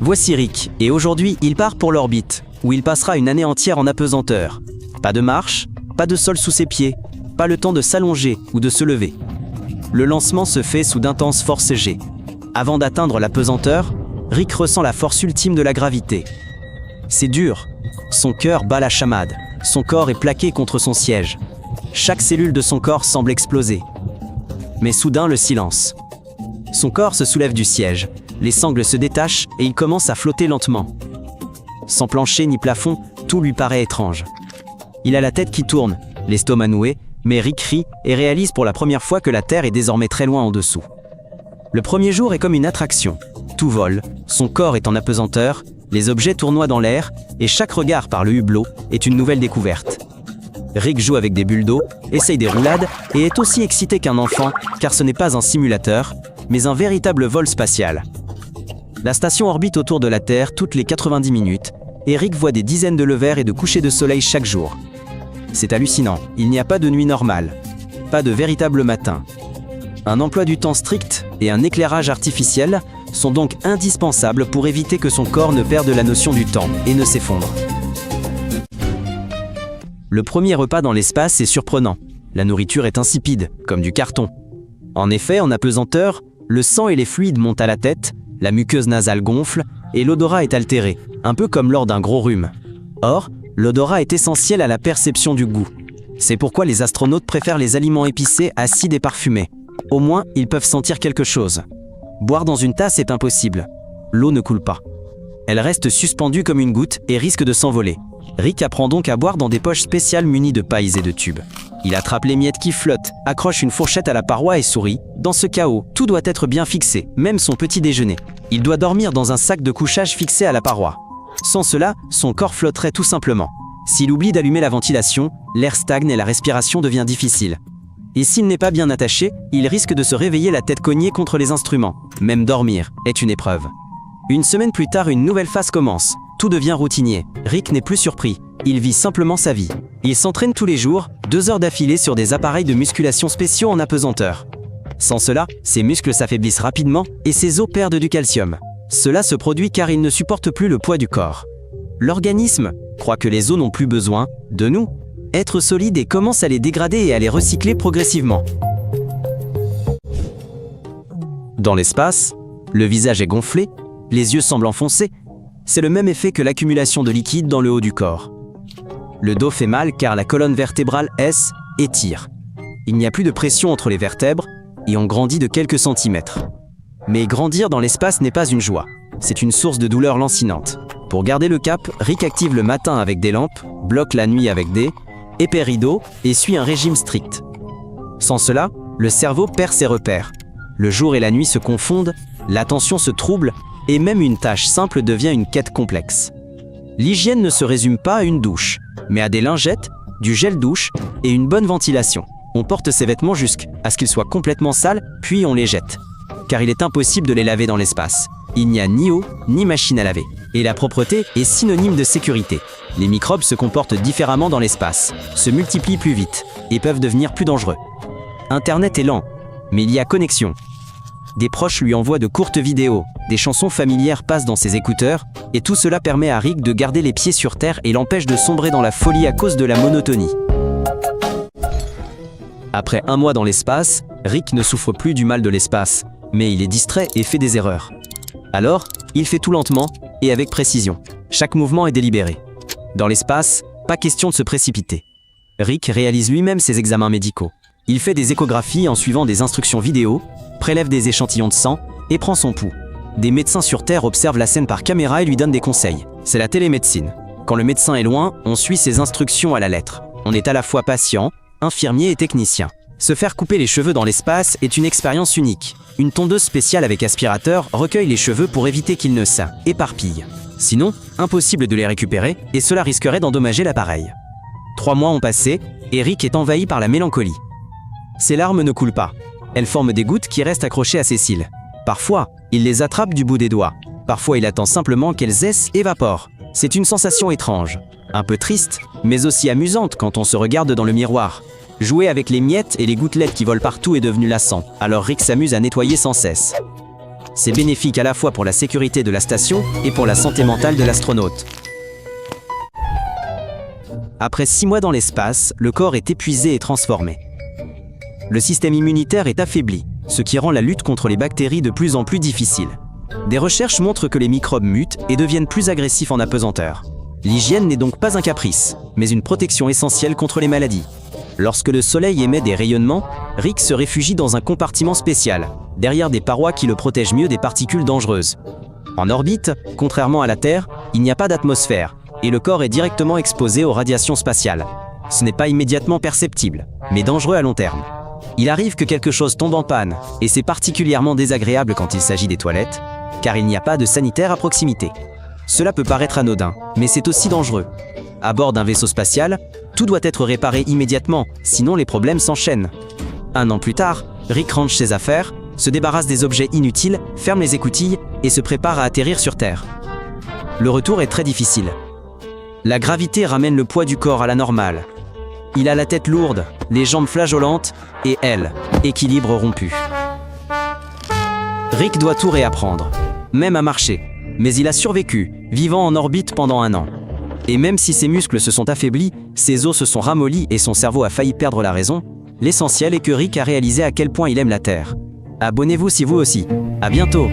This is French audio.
Voici Rick, et aujourd'hui il part pour l'orbite, où il passera une année entière en apesanteur. Pas de marche, pas de sol sous ses pieds, pas le temps de s'allonger ou de se lever. Le lancement se fait sous d'intenses forces G. Avant d'atteindre la pesanteur, Rick ressent la force ultime de la gravité. C'est dur. Son cœur bat la chamade. Son corps est plaqué contre son siège. Chaque cellule de son corps semble exploser. Mais soudain, le silence. Son corps se soulève du siège. Les sangles se détachent et il commence à flotter lentement. Sans plancher ni plafond, tout lui paraît étrange. Il a la tête qui tourne, l'estomac noué, mais Rick rit et réalise pour la première fois que la Terre est désormais très loin en dessous. Le premier jour est comme une attraction. Tout vole, son corps est en apesanteur, les objets tournoient dans l'air, et chaque regard par le hublot est une nouvelle découverte. Rick joue avec des bulles d'eau, essaye des roulades, et est aussi excité qu'un enfant, car ce n'est pas un simulateur, mais un véritable vol spatial. La station orbite autour de la Terre toutes les 90 minutes, et Rick voit des dizaines de levers et de couchers de soleil chaque jour. C'est hallucinant, il n'y a pas de nuit normale, pas de véritable matin. Un emploi du temps strict et un éclairage artificiel sont donc indispensables pour éviter que son corps ne perde la notion du temps et ne s'effondre. Le premier repas dans l'espace est surprenant. La nourriture est insipide, comme du carton. En effet, en apesanteur, le sang et les fluides montent à la tête, la muqueuse nasale gonfle et l'odorat est altéré, un peu comme lors d'un gros rhume. Or, l'odorat est essentiel à la perception du goût. C'est pourquoi les astronautes préfèrent les aliments épicés, acides et parfumés. Au moins, ils peuvent sentir quelque chose. Boire dans une tasse est impossible. L'eau ne coule pas. Elle reste suspendue comme une goutte et risque de s'envoler. Rick apprend donc à boire dans des poches spéciales munies de pailles et de tubes. Il attrape les miettes qui flottent, accroche une fourchette à la paroi et sourit. Dans ce chaos, tout doit être bien fixé, même son petit déjeuner. Il doit dormir dans un sac de couchage fixé à la paroi. Sans cela, son corps flotterait tout simplement. S'il oublie d'allumer la ventilation, l'air stagne et la respiration devient difficile. Et s'il n'est pas bien attaché, il risque de se réveiller la tête cognée contre les instruments. Même dormir est une épreuve. Une semaine plus tard, une nouvelle phase commence. Tout devient routinier. Rick n'est plus surpris. Il vit simplement sa vie. Il s'entraîne tous les jours, 2 heures d'affilée sur des appareils de musculation spéciaux en apesanteur. Sans cela, ses muscles s'affaiblissent rapidement et ses os perdent du calcium. Cela se produit car il ne supporte plus le poids du corps. L'organisme croit que les os n'ont plus besoin de nous. Être solide et commence à les dégrader et à les recycler progressivement. Dans l'espace, le visage est gonflé, les yeux semblent enfoncés. C'est le même effet que l'accumulation de liquide dans le haut du corps. Le dos fait mal car la colonne vertébrale S étire. Il n'y a plus de pression entre les vertèbres et on grandit de quelques centimètres. Mais grandir dans l'espace n'est pas une joie. C'est une source de douleur lancinante. Pour garder le cap, Rick active le matin avec des lampes, bloque la nuit avec des épais rideaux et suit un régime strict. Sans cela, le cerveau perd ses repères. Le jour et la nuit se confondent, l'attention se trouble et même une tâche simple devient une quête complexe. L'hygiène ne se résume pas à une douche, mais à des lingettes, du gel douche et une bonne ventilation. On porte ses vêtements jusqu'à ce qu'ils soient complètement sales, puis on les jette. Car il est impossible de les laver dans l'espace. Il n'y a ni eau, ni machine à laver. Et la propreté est synonyme de sécurité. Les microbes se comportent différemment dans l'espace, se multiplient plus vite et peuvent devenir plus dangereux. Internet est lent, mais il y a connexion. Des proches lui envoient de courtes vidéos, des chansons familières passent dans ses écouteurs, et tout cela permet à Rick de garder les pieds sur terre et l'empêche de sombrer dans la folie à cause de la monotonie. Après 1 mois dans l'espace, Rick ne souffre plus du mal de l'espace, mais il est distrait et fait des erreurs. Alors, il fait tout lentement et avec précision. Chaque mouvement est délibéré. Dans l'espace, pas question de se précipiter. Rick réalise lui-même ses examens médicaux. Il fait des échographies en suivant des instructions vidéo, prélève des échantillons de sang et prend son pouls. Des médecins sur Terre observent la scène par caméra et lui donnent des conseils. C'est la télémédecine. Quand le médecin est loin, on suit ses instructions à la lettre. On est à la fois patient, infirmier et technicien. Se faire couper les cheveux dans l'espace est une expérience unique. Une tondeuse spéciale avec aspirateur recueille les cheveux pour éviter qu'ils ne s'éparpillent. Sinon, impossible de les récupérer et cela risquerait d'endommager l'appareil. 3 mois ont passé et Rick est envahi par la mélancolie. Ses larmes ne coulent pas. Elles forment des gouttes qui restent accrochées à ses cils. Parfois, il les attrape du bout des doigts. Parfois, il attend simplement qu'elles s'évaporent. C'est une sensation étrange. Un peu triste, mais aussi amusante quand on se regarde dans le miroir. Jouer avec les miettes et les gouttelettes qui volent partout est devenu lassant, alors Rick s'amuse à nettoyer sans cesse. C'est bénéfique à la fois pour la sécurité de la station et pour la santé mentale de l'astronaute. Après 6 mois dans l'espace, le corps est épuisé et transformé. Le système immunitaire est affaibli, ce qui rend la lutte contre les bactéries de plus en plus difficile. Des recherches montrent que les microbes mutent et deviennent plus agressifs en apesanteur. L'hygiène n'est donc pas un caprice, mais une protection essentielle contre les maladies. Lorsque le soleil émet des rayonnements, Rick se réfugie dans un compartiment spécial, derrière des parois qui le protègent mieux des particules dangereuses. En orbite, contrairement à la Terre, il n'y a pas d'atmosphère, et le corps est directement exposé aux radiations spatiales. Ce n'est pas immédiatement perceptible, mais dangereux à long terme. Il arrive que quelque chose tombe en panne, et c'est particulièrement désagréable quand il s'agit des toilettes, car il n'y a pas de sanitaire à proximité. Cela peut paraître anodin, mais c'est aussi dangereux. À bord d'un vaisseau spatial, tout doit être réparé immédiatement, sinon les problèmes s'enchaînent. 1 an plus tard, Rick range ses affaires, se débarrasse des objets inutiles, ferme les écoutilles et se prépare à atterrir sur Terre. Le retour est très difficile. La gravité ramène le poids du corps à la normale. Il a la tête lourde, les jambes flageolantes et équilibre rompu. Rick doit tout réapprendre, même à marcher. Mais il a survécu, vivant en orbite pendant 1 an. Et même si ses muscles se sont affaiblis, ses os se sont ramollis et son cerveau a failli perdre la raison, l'essentiel est que Rick a réalisé à quel point il aime la Terre. Abonnez-vous si vous aussi. À bientôt!